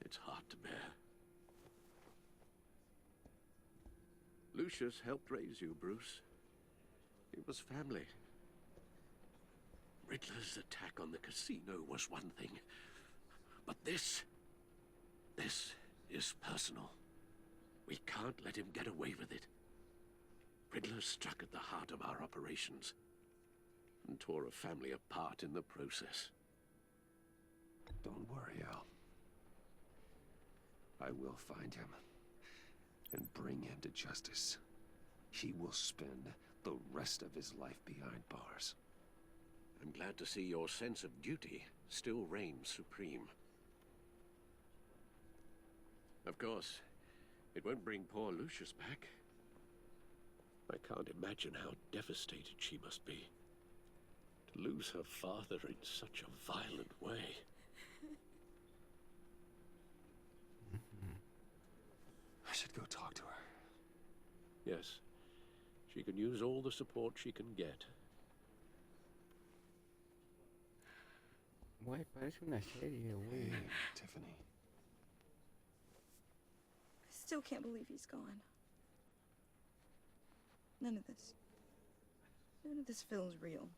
it's hard to bear. Lucius helped raise you, Bruce. It was family. Riddler's attack on the casino was one thing. But this is personal. We can't let him get away with it. Riddler struck at the heart of our operations and tore a family apart in the process. Don't worry, Al. I will find him and bring him to justice. He will spend the rest of his life behind bars. I'm glad to see your sense of duty still reigns supreme. Of course, it won't bring poor Lucius back. I can't imagine how devastated she must be. To lose her father in such a violent way. I should go talk to her. Yes, she can use all the support she can get. Güey, parece una serie, güey. Hey, Tiffany. I still can't believe he's gone. None of this feels real.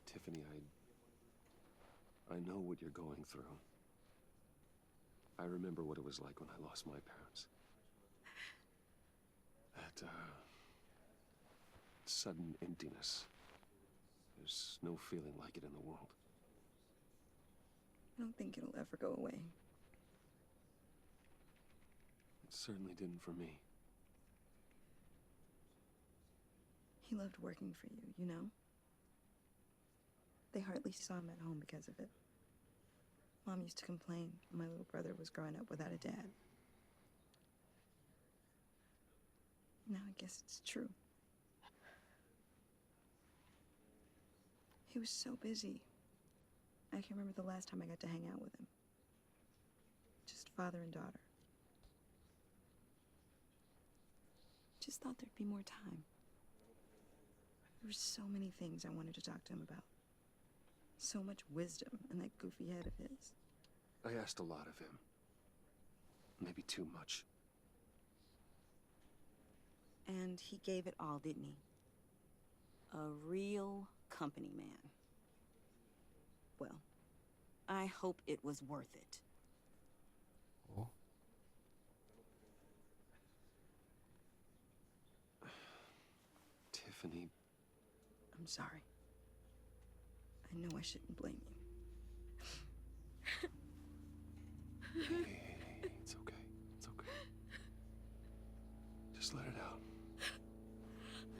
Tiffany, I know what you're going through. I remember what it was like when I lost my parents. That, sudden emptiness. There's no feeling like it in the world. I don't think it'll ever go away. It certainly didn't for me. He loved working for you, you know? They hardly saw him at home because of it. Mom used to complain my little brother was growing up without a dad. Now I guess it's true. He was so busy. I can't remember the last time I got to hang out with him. Just father and daughter. Just thought there'd be more time. There were so many things I wanted to talk to him about. So much wisdom in that goofy head of his. I asked a lot of him. Maybe too much. And he gave it all, didn't he? A real company man. Well, I hope it was worth it. Oh. Tiffany. I'm sorry. I know I shouldn't blame you. Hey, it's okay. It's okay. Just let it out.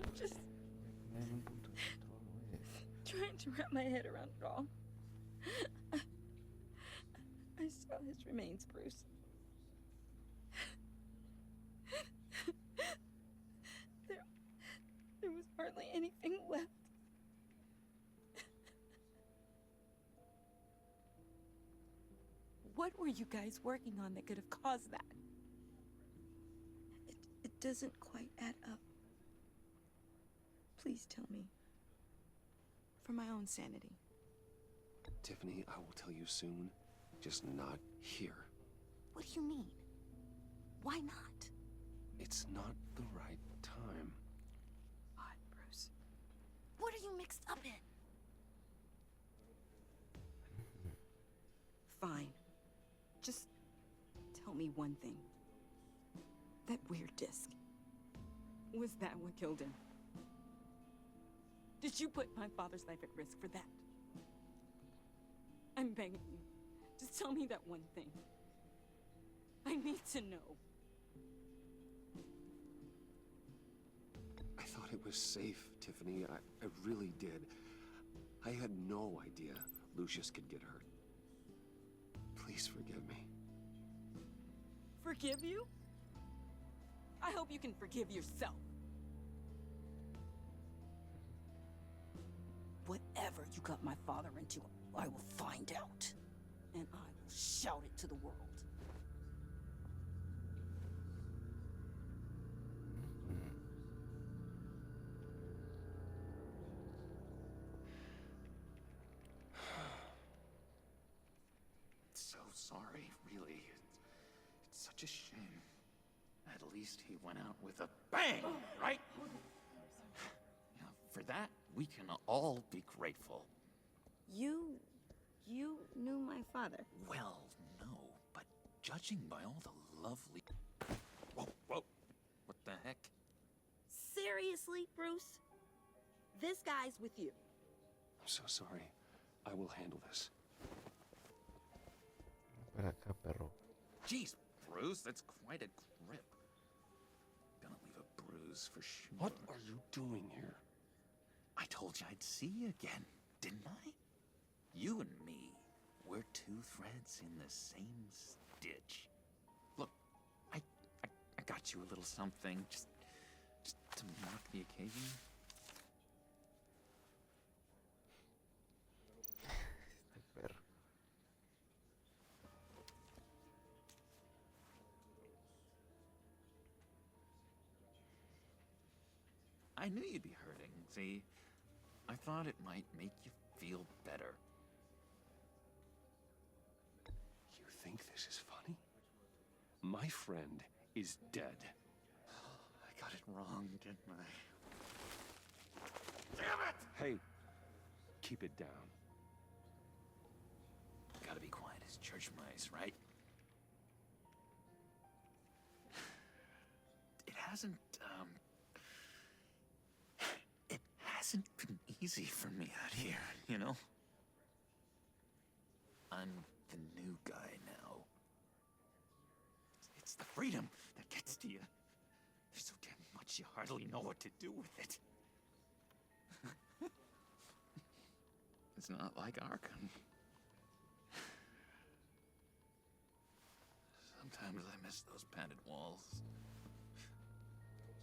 I'm just trying to wrap my head around it all. I saw his remains, Bruce. There was hardly anything left. What were you guys working on that could have caused that? It doesn't quite add up. Please tell me. For my own sanity. Tiffany, I will tell you soon. Just not here. What do you mean? Why not? It's not the right time. What, Bruce? What are you mixed up in? Fine. Just tell me one thing. That weird disc. Was that what killed him? Did you put my father's life at risk for that? I'm begging you. Just tell me that one thing. I need to know. I thought it was safe, Tiffany. I really did. I had no idea Lucius could get hurt. Please forgive me. Forgive you? I hope you can forgive yourself. Whatever you got my father into, I will find out. And I will shout it to the world. So sorry, really. It's such a shame. At least he went out with a bang, right? Yeah, for that, we can all be grateful. You knew my father. Well, no, but judging by all the lovely... Whoa, whoa. What the heck? Seriously, Bruce? This guy's with you. I'm so sorry. I will handle this. Para acá, perro. Jeez, Bruce, that's quite a grip. Gonna leave a bruise for sure. What are you doing here? I told you I'd see you again, didn't I? You and me, we're two threads in the same stitch. Look, I got you a little something, just to mark the occasion. Este perro. I knew you'd be hurting, see? I thought it might make you feel better. You think this is funny? My friend is dead. I got it wrong, didn't I? Damn it! Hey, keep it down. Gotta be quiet as church mice, right? It hasn't been easy for me out here, you know? I'm the new guy now. It's the freedom that gets to you. There's so damn much you hardly know what to do with it. It's not like Arkham. Sometimes I miss those padded walls.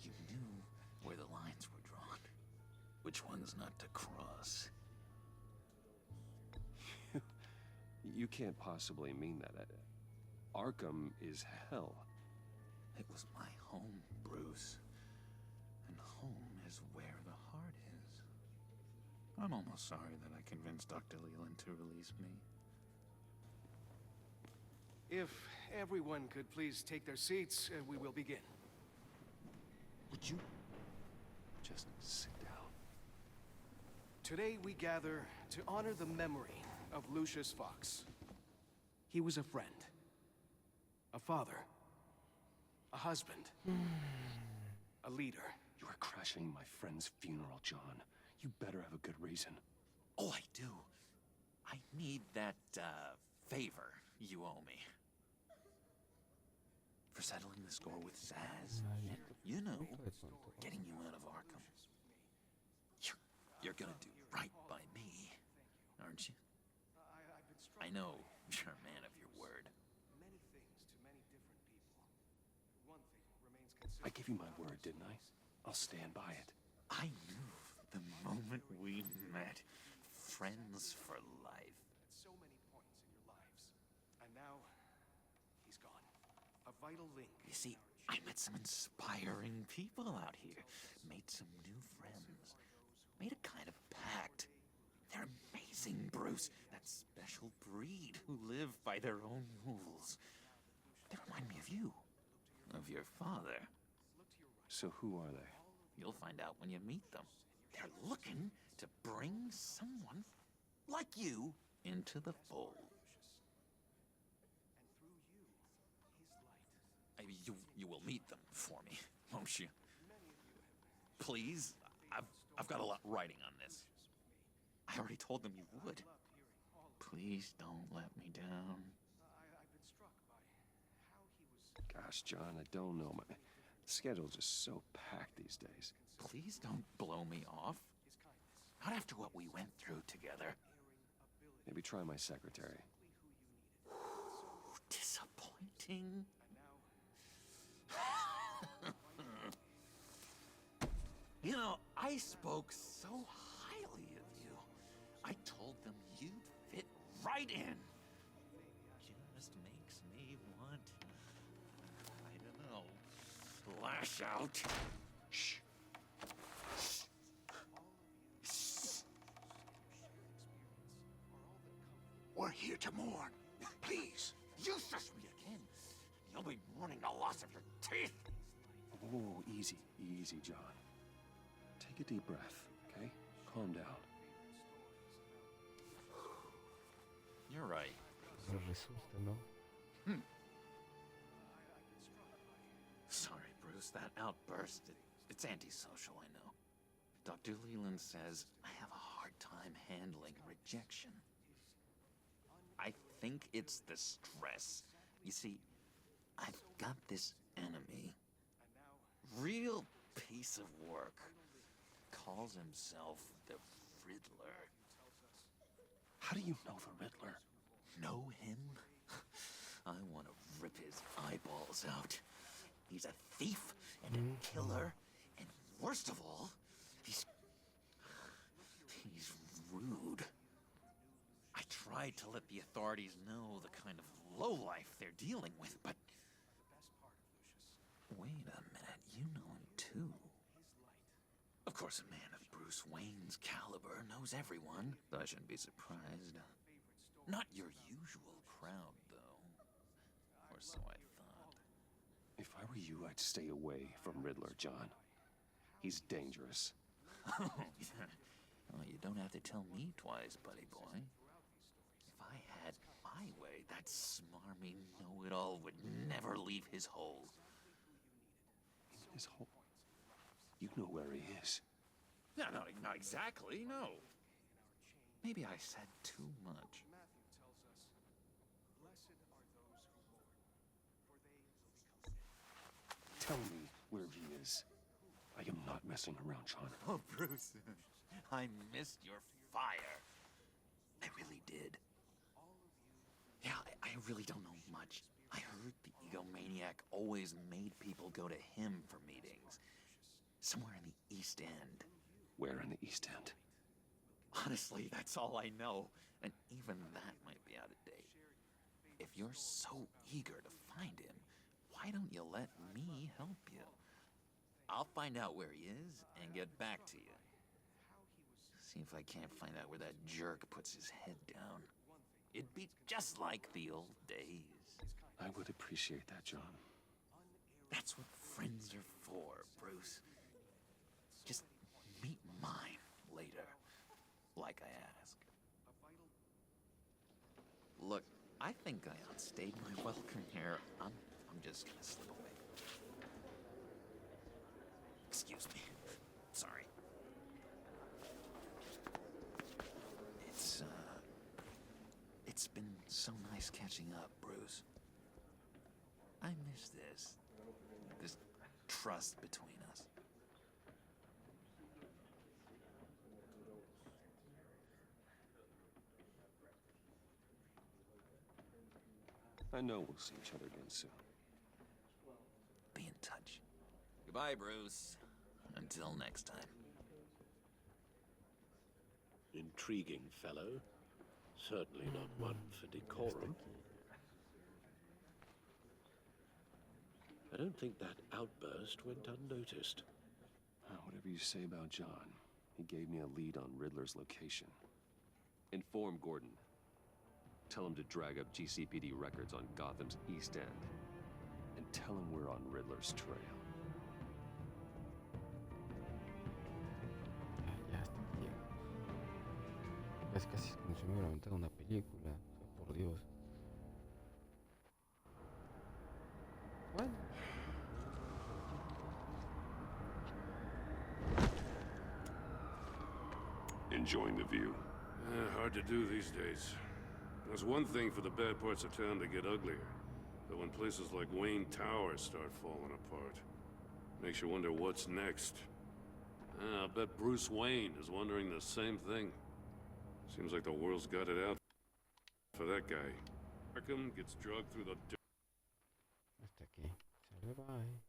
You knew where the lines were drawn. Which ones not to cross. You can't possibly mean that. Arkham is hell. It was my home, Bruce. And home is where the heart is. I'm almost sorry that I convinced Dr. Leland to release me. If everyone could please take their seats, we will begin. Would you just sit down? Today we gather to honor the memory of Lucius Fox. He was a friend, a father, a husband, a leader. You are crashing my friend's funeral, John. You better have a good reason. Oh, I do. I need that, favor you owe me. For settling the score with Zaz. And, you know, getting you out of Arkham. You're gonna do right by me, aren't you? I know you're a man of your word. Many things to many different people. One thing remains consistent. I gave you my word, didn't I? I'll stand by it. I knew the moment we met. Friends for life. At so many points in your lives. And now, he's gone. A vital link. You see, I met some inspiring people out here. Made some new friends. Made a kind of pact. They're amazing, Bruce. That special breed who live by their own rules. They remind me of you. Of your father. So who are they? You'll find out when you meet them. They're looking to bring someone like you into the fold. You will meet them for me, won't you? Please? I've got a lot riding on this. I already told them you would. Please don't let me down. Gosh, John, I don't know. My schedule's just so packed these days. Please don't blow me off. Not after what we went through together. Maybe try my secretary. Disappointing. You know, I spoke so highly of you. I told them you'd fit right in. Just makes me want, I don't know, lash out. Shh. We're here to mourn. Please. You shush me again. You'll be mourning the loss of your teeth. Oh, easy, easy, John. Take a deep breath, okay? Calm down. You're right. Pero resulta, ¿no? Sorry, Bruce. That outburst, it's antisocial, I know. Dr. Leland says I have a hard time handling rejection. I think it's the stress. You see, I've got this enemy. Real piece of work. Calls himself the Riddler. How do you know the Riddler? Know him? I want to rip his eyeballs out. He's a thief and a killer, and worst of all, he's rude. I tried to let the authorities know the kind of lowlife they're dealing with, but... Wait a minute, you know him too. Of course, a man of Bruce Wayne's caliber knows everyone, though I shouldn't be surprised. Not your usual crowd, though. Or so I thought. If I were you, I'd stay away from Riddler, John. He's dangerous. Well, you don't have to tell me twice, buddy boy. If I had my way, that smarmy know-it-all would never leave his hole. His hole? You know where he is. No, not exactly, no. Maybe I said too much. Tell me where he is. I am not messing around, John. Oh, Bruce. I missed your fire. I really did. Yeah, I really don't know much. I heard the egomaniac always made people go to him for meetings. Somewhere in the East End. Where in the East End? Honestly, that's all I know. And even that might be out of date. If you're so eager to find him, why don't you let me help you? I'll find out where he is and get back to you. See if I can't find out where that jerk puts his head down. It'd be just like the old days. I would appreciate that, John. That's what friends are for, Bruce. Just meet mine later, like I asked. Look, I think I outstayed my welcome here. I'm just gonna slip away. Excuse me. Sorry. It's been so nice catching up, Bruce. I miss this trust between us. I know we'll see each other again soon. Be in touch. Goodbye, Bruce. Until next time. Intriguing fellow. Certainly not one for decorum. I don't think that outburst went unnoticed. Whatever you say about John, he gave me a lead on Riddler's location. Inform Gordon. Tell him to drag up GCPD records on Gotham's East End. And tell him we're on Riddler's trail. Ya hasta aquí llegamos. Es casi como si me hubiera aventado una película. O sea, por Dios. Bueno. Enjoying the view? Hard to do these days. There's one thing for the bad parts of town to get uglier. But when places like Wayne Tower start falling apart, makes you wonder what's next. I bet Bruce Wayne is wondering the same thing. Seems like the world's got it out for that guy. Arkham gets dragged through the dirt. Hasta aquí. Sale, bye.